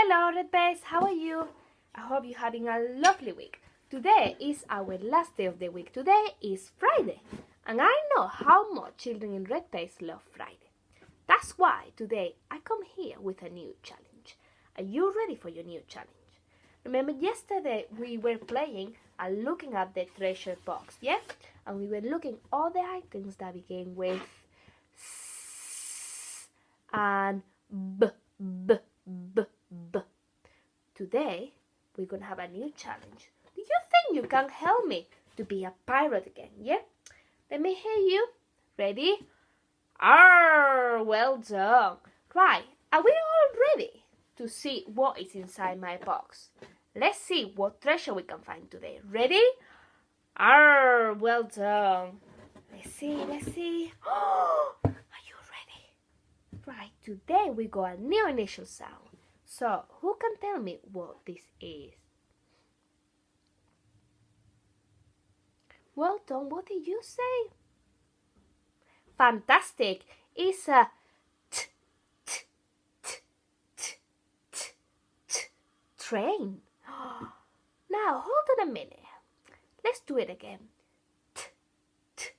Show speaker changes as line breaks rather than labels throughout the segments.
Hello, Red Base. How are you? I hope you're having a lovely week. Today is our last day of the week. Today is Friday, and I know how much children in Red Base love Friday. That's why today I come here with a new challenge. Are you ready for your new challenge? Remember yesterday we were playing and looking at the treasure box, yeah? And we were looking all the items that begin with S and B, B, B, B. Today we're gonna have a new challenge. Do you think you can help me to be a pirate again, yeah? Let me hear you. Ready? Arr, well done. Right, are we all ready to see what is inside my box? Let's see what treasure we can find today. Ready? Arr, well done. Let's see. Oh, are you ready? Right, today we got a new initial sound. So, who can tell me what this is? Well done, what did you say? Fantastic. It's a t, t, t, t, t, t, train. Now, hold on a minute. Let's do it again. T, t,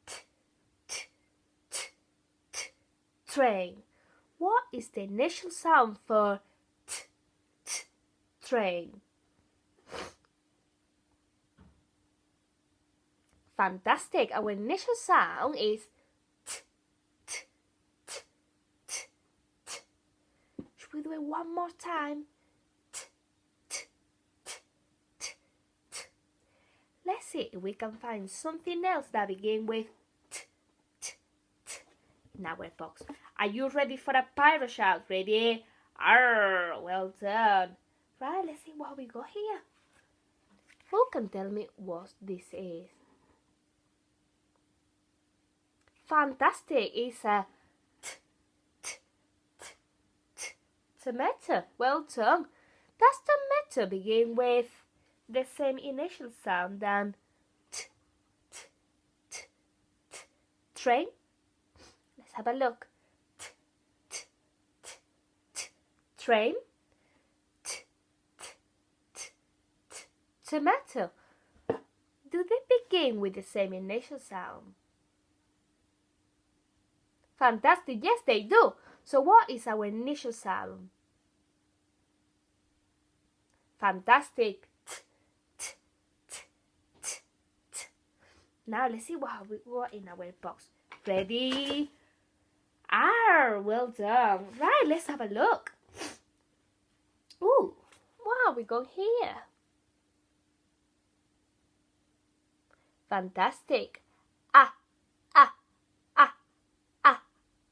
t, t, t, t, train. What is the initial sound for t, t, train? Fantastic. Our initial sound is t, t, t, t, t. Should we do it one more time? T, t, t, t, t. Let's see if we can find something else that begins with t, t, t in our box. Are you ready for a pirate shout? Ready? Arr, well done. Right, let's see what we got here. Who can tell me what this is? Fantastic, it's a t, t, t, t, tomato. Well done. Does tomato begin with the same initial sound than t, t, t, t, train? Let's have a look. T, t, t, t, train. T, t, t, t, tomato. Do they begin with the same initial sound? Fantastic, yes they do. So what is our initial sound? Fantastic. T, t, t, t, t. Now let's see what we got in our box. Ready? Arr, well done. Right, let's have a look. Ooh, what we got here? Fantastic.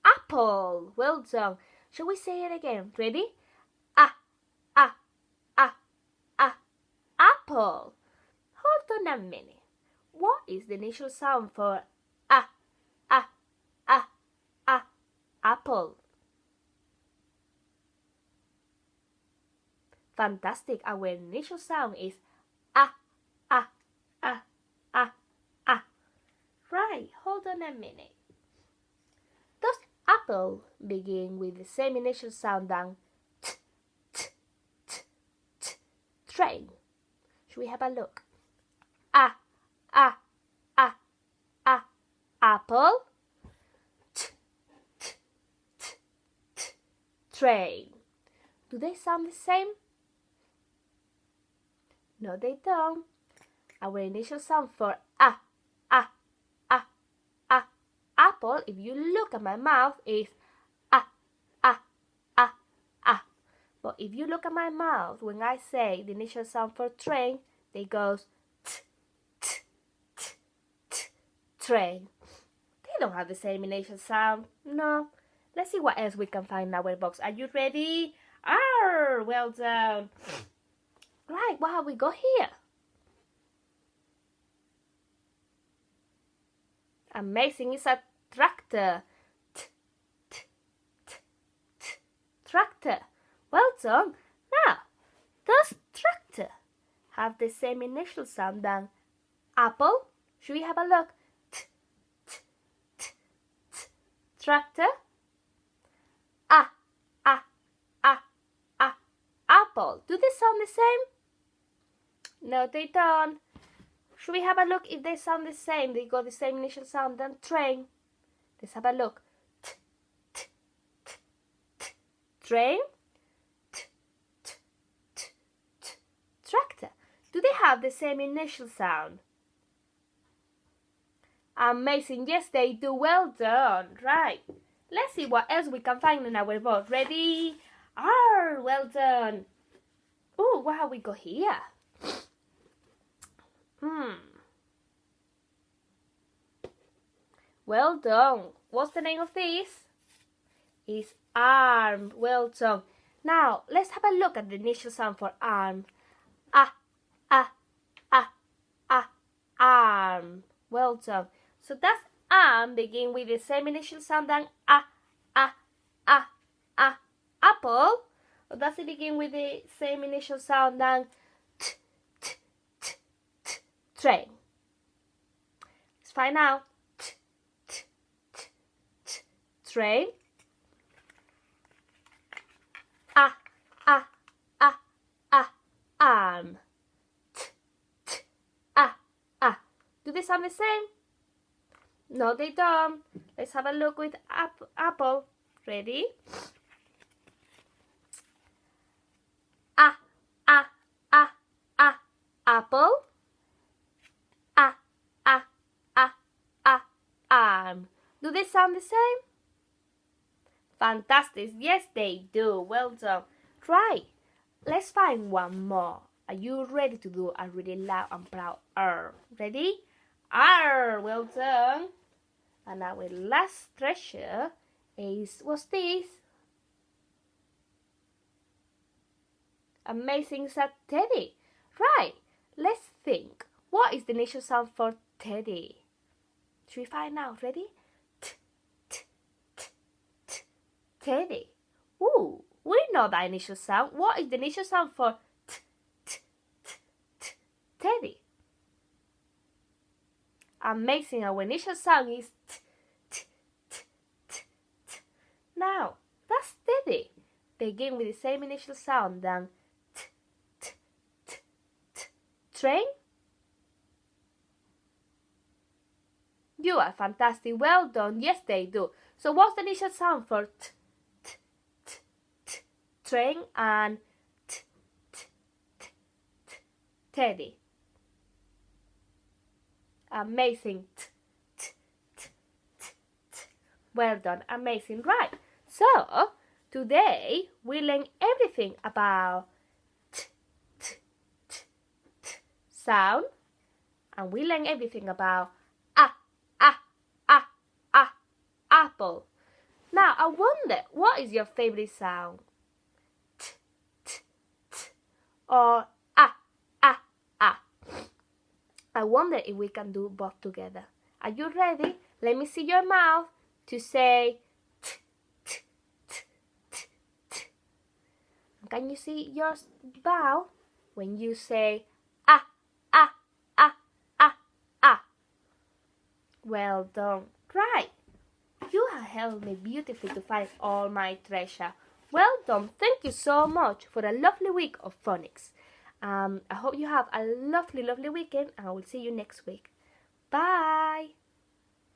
Apple. Well done. Shall we say it again? Ready? Apple. Hold on a minute. What is the initial sound for apple? Fantastic. Our initial sound is Right. Hold on a minute. Does apple begin with the same initial sound than t, t, t, t, train? Should we have a look? Apple. T, t, t, t, train. Do they sound the same? No, they don't. Our initial sound for apple, if you look at my mouth, is But if you look at my mouth, when I say the initial sound for train, they goes t, t, t, t, train. They don't have the same initial sound. No. Let's see what else we can find in our box. Are you ready? Arr, well done. Right, what have we got here? Amazing, it's a tractor. T, t, t, t, tractor. Well done. Now, does tractor have the same initial sound than apple? Should we have a look? T, t, t, t, tractor. apple. Do they sound the same? No, they don't. Should we have a look if they sound the same? They got the same initial sound than train. Let's have a look. T, t, t, t. Train. T, t, t, t. Tractor. Do they have the same initial sound? Amazing. Yes, they do. Well done. Right. Let's see what else we can find in our board. Ready? R. Well done. Oh, what have we got here? Well done. What's the name of this? It's arm. Well done. Now, let's have a look at the initial sound for arm. Ah, ah, ah, ah, arm. Well done. So that's arm begin with the same initial sound than ah, ah, ah, ah, apple. Or does it begin with the same initial sound than t, t, t, t, train? Let's find out. T, t, t, t, train. Ah, ah, ah, ah, arm. T, t, ah, ah. Do they sound the same? No, they don't. Let's have a look with apple. Ready? Ah, ah, ah, ah, apple. Ah, ah, ah, ah, arm. Do they sound the same? Fantastic. Yes, they do. Well done. Right. Let's find one more. Are you ready to do a really loud and proud R? Ready? R. Well done. And our last treasure is, what's this? Amazing, it's a teddy. Right, let's think. What is the initial sound for teddy? Should we find out? Ready? T, t, t, t, teddy. Ooh, we know that initial sound. What is the initial sound for t, t, t, t, teddy? Amazing, our initial sound is t, t, t, t, t. Now, that's teddy. Begin with the same initial sound than t, t, t, t. Train? You are fantastic. Well done. Yes, they do. So what's the initial sound for t, t, t, t, train and t, t, t, t, teddy? Amazing. T, t, t, t, t. Well done. Amazing. Right. So, today we learn everything about t, t, t, t sound. And we learn everything about apple. Now, I wonder, what is your favorite sound? T, t, t, or ah. I wonder if we can do both together. Are you ready? Let me see your mouth to say t, t, t, t, t. Can you see your mouth when you say ah. Well done. Right. You have helped me beautifully to find all my treasure. Well done. Thank you so much for a lovely week of phonics. I hope you have a lovely weekend, and I will see you next week. Bye.